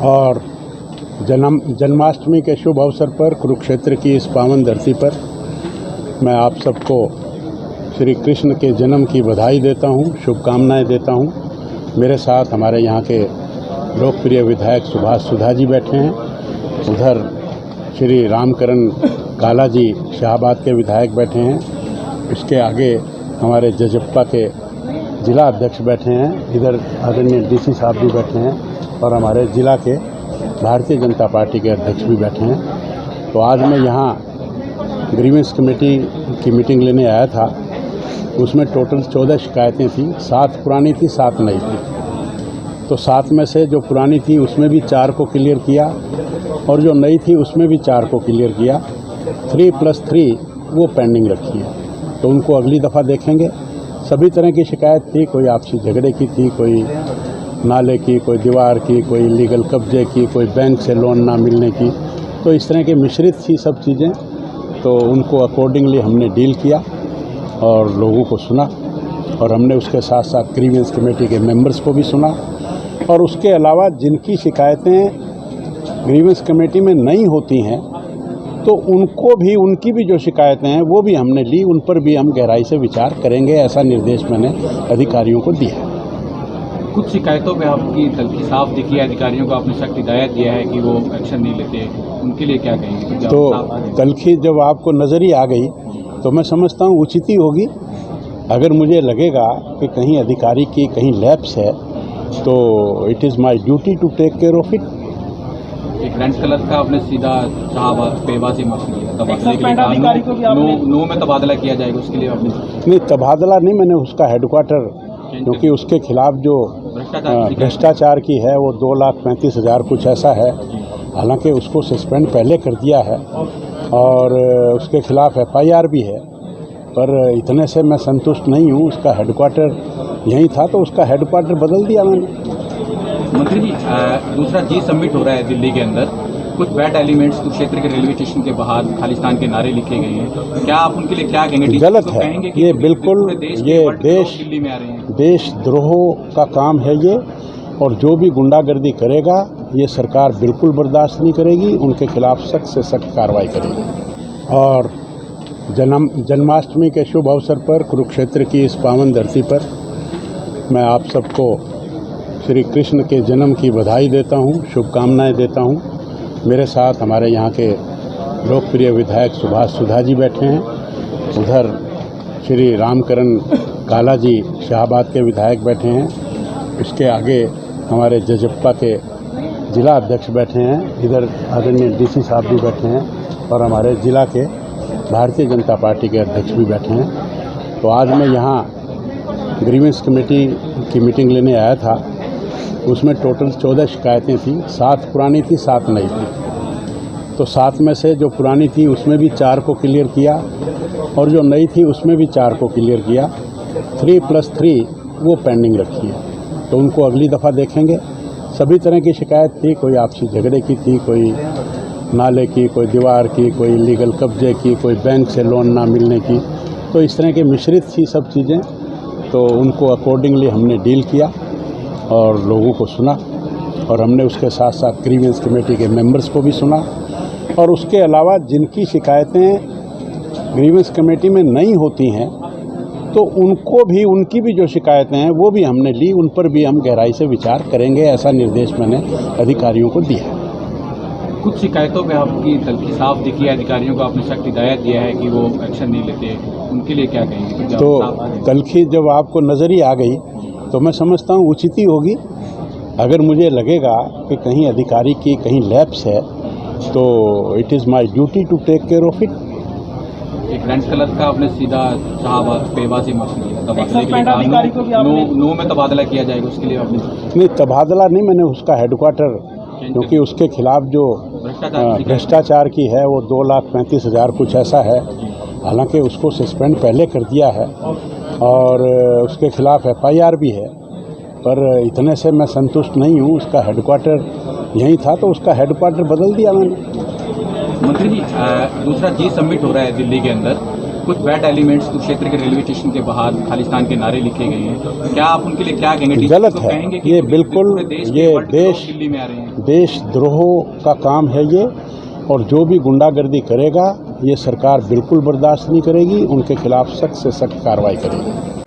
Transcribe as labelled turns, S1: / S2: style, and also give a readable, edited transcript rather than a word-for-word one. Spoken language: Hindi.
S1: और जन्माष्टमी के शुभ अवसर पर कुरुक्षेत्र की इस पावन धरती पर मैं आप सबको श्री कृष्ण के जन्म की बधाई देता हूँ, शुभकामनाएं देता हूँ। मेरे साथ हमारे यहाँ के लोकप्रिय विधायक सुभाष सुधा जी बैठे हैं, उधर श्री रामकरण काला जी शाहबाद के विधायक बैठे हैं, उसके आगे हमारे जजप्पा के जिला अध्यक्ष बैठे हैं, इधर आदरणीय डीसी साहब भी बैठे हैं और हमारे जिला के भारतीय जनता पार्टी के अध्यक्ष भी बैठे हैं। तो आज मैं यहाँ ग्रीवेंस कमेटी की मीटिंग लेने आया था। उसमें टोटल 14 शिकायतें थी, 7 पुरानी थी, 7 नई थी। तो 7 में से जो पुरानी थी उसमें भी 4 को क्लियर किया और जो नई थी उसमें भी 4 को क्लियर किया। 3+3 वो पेंडिंग रखी है, तो उनको अगली दफ़ा देखेंगे। सभी तरह की शिकायत थी, कोई आपसी झगड़े की थी, कोई नाले की, कोई दीवार की, कोई लीगल कब्जे की, कोई बैंक से लोन ना मिलने की। तो इस तरह की मिश्रित थी सब चीज़ें। तो उनको अकॉर्डिंगली हमने डील किया और लोगों को सुना, और हमने उसके साथ साथ ग्रीवेंस कमेटी के मेंबर्स को भी सुना। और उसके अलावा जिनकी शिकायतें ग्रीवेंस कमेटी में नहीं होती हैं तो उनको भी, उनकी भी जो शिकायतें हैं वो भी हमने ली, उन पर भी हम गहराई से विचार करेंगे, ऐसा निर्देश मैंने अधिकारियों को दिया है।
S2: कुछ शिकायतों पे आपकी तलखी साफ दिखी है, अधिकारियों को आपने सख्त हिदायत दिया है कि वो एक्शन नहीं लेते, उनके लिए क्या कहेंगे?
S1: तो तलखी जब आपको नज़र ही आ गई तो मैं समझता हूँ उचित ही होगी। अगर मुझे लगेगा कि कहीं अधिकारी की कहीं लैप्स है तो it is my duty to take care of it.
S2: एक रेंट कलर का आपने सीधा शाहबाद पेवा से माफ किया, तबादले के लिए नो में तबादला किया जाएगा, उसके लिए आपने?
S1: नहीं, तबादला नहीं, मैंने उसका हेडक्वार्टर, क्योंकि उसके खिलाफ जो भ्रष्टाचार की है वो 2,35,000 कुछ ऐसा है। हालांकि उसको सस्पेंड पहले कर दिया है और उसके खिलाफ FIR भी है, पर इतने से मैं संतुष्ट नहीं हूँ। उसका हेडक्वार्टर यहीं था तो उसका हेडक्वार्टर बदल दिया मैंने।
S2: मंत्री जी, दूसरा G-समिट हो रहा है दिल्ली के अंदर, कुछ बैड एलिमेंट्स कुरुक्षेत्र के रेलवे स्टेशन के बाहर खालिस्तान के नारे लिखे गए हैं, क्या आप उनके लिए क्या कहेंगे?
S1: गलत है ये, बिल्कुल ये
S2: दिल्ली में आ रहे हैं,
S1: देशद्रोह का काम है ये, और जो भी गुंडागर्दी करेगा ये सरकार बिल्कुल बर्दाश्त नहीं करेगी, उनके खिलाफ सख्त से सख्त कार्रवाई करेगी। और जन्माष्टमी के शुभ अवसर पर कुरुक्षेत्र की इस पावन धरती पर मैं आप सबको श्री कृष्ण के जन्म की बधाई देता हूँ, शुभकामनाएं देता हूँ। मेरे साथ हमारे यहाँ के लोकप्रिय विधायक सुभाष सुधा जी बैठे हैं, उधर श्री रामकरण काला जी शाहबाद के विधायक बैठे हैं, उसके आगे हमारे जजप्पा के जिला अध्यक्ष बैठे हैं, इधर आदरणीय डीसी साहब भी बैठे हैं और हमारे जिला के भारतीय जनता पार्टी के अध्यक्ष भी बैठे हैं। तो आज मैं यहाँ ग्रीवेंस कमेटी की मीटिंग लेने आया था। उसमें टोटल 14 शिकायतें थी, 7 पुरानी थी, 7 नई थी। तो 7 में से जो पुरानी थी उसमें भी 4 को क्लियर किया और जो नई थी उसमें भी 4 को क्लियर किया। 3+3 वो पेंडिंग रखी है, तो उनको अगली दफ़ा देखेंगे। सभी तरह की शिकायत थी, कोई आपसी झगड़े की थी, कोई नाले की, कोई दीवार की, कोई लीगल कब्जे की, कोई बैंक से लोन ना मिलने की। तो इस तरह की मिश्रित थी सब चीज़ें। तो उनको अकॉर्डिंगली हमने डील किया और लोगों को सुना, और हमने उसके साथ साथ ग्रीवेंस कमेटी के मेंबर्स को भी सुना। और उसके अलावा जिनकी शिकायतें ग्रीवेंस कमेटी में नहीं होती हैं तो उनको भी, उनकी भी जो शिकायतें हैं वो भी हमने ली, उन पर भी हम गहराई से विचार करेंगे, ऐसा निर्देश मैंने अधिकारियों को दिया है।
S2: कुछ शिकायतों पे आपकी तलखी साफ दिखी है, अधिकारियों को आपने सख्त हिदायत दिया है कि वो एक्शन नहीं लेते, उनके लिए क्या कहेंगे?
S1: तो तलखी जब आपको नज़र ही आ गई तो मैं समझता हूँ उचित ही होगी। अगर मुझे लगेगा कि कहीं अधिकारी की कहीं लैप्स है तो it is my duty to take care of it.
S2: एक रेंट कलर का आपने सीधा शाहबाद पेवा से माफ किया, तबादले के लिए नो में तबादला किया जाएगा, उसके लिए आपने?
S1: नहीं, तबादला नहीं, मैंने उसका हेडक्वार्टर, क्योंकि उसके खिलाफ जो भ्रष्टाचार की है वो 2,35,000 कुछ ऐसा है। हालांकि उसको सस्पेंड पहले कर दिया है और उसके खिलाफ FIR भी है, पर इतने से मैं संतुष्ट नहीं हूँ। उसका हेडक्वार्टर यहीं था तो उसका हेडक्वार्टर बदल दिया मैंने।
S2: मंत्री जी, दूसरा G-समिट हो रहा है दिल्ली के अंदर, कुछ बैड एलिमेंट्स कुरुक्षेत्र के रेलवे स्टेशन के बाहर खालिस्तान के नारे लिखे गए हैं, क्या आप उनके लिए क्या कहेंगे?
S1: गलत
S2: तो
S1: है
S2: कहेंगे कि
S1: ये, बिल्कुल
S2: पूरे देश के
S1: ये
S2: वर्ल्ड के लोग दिल्ली में आ रहे हैं।
S1: देशद्रोह का काम है ये, और जो भी गुंडागर्दी करेगा ये सरकार बिल्कुल बर्दाश्त नहीं करेगी, उनके खिलाफ सख्त से सख्त कार्रवाई करेगी।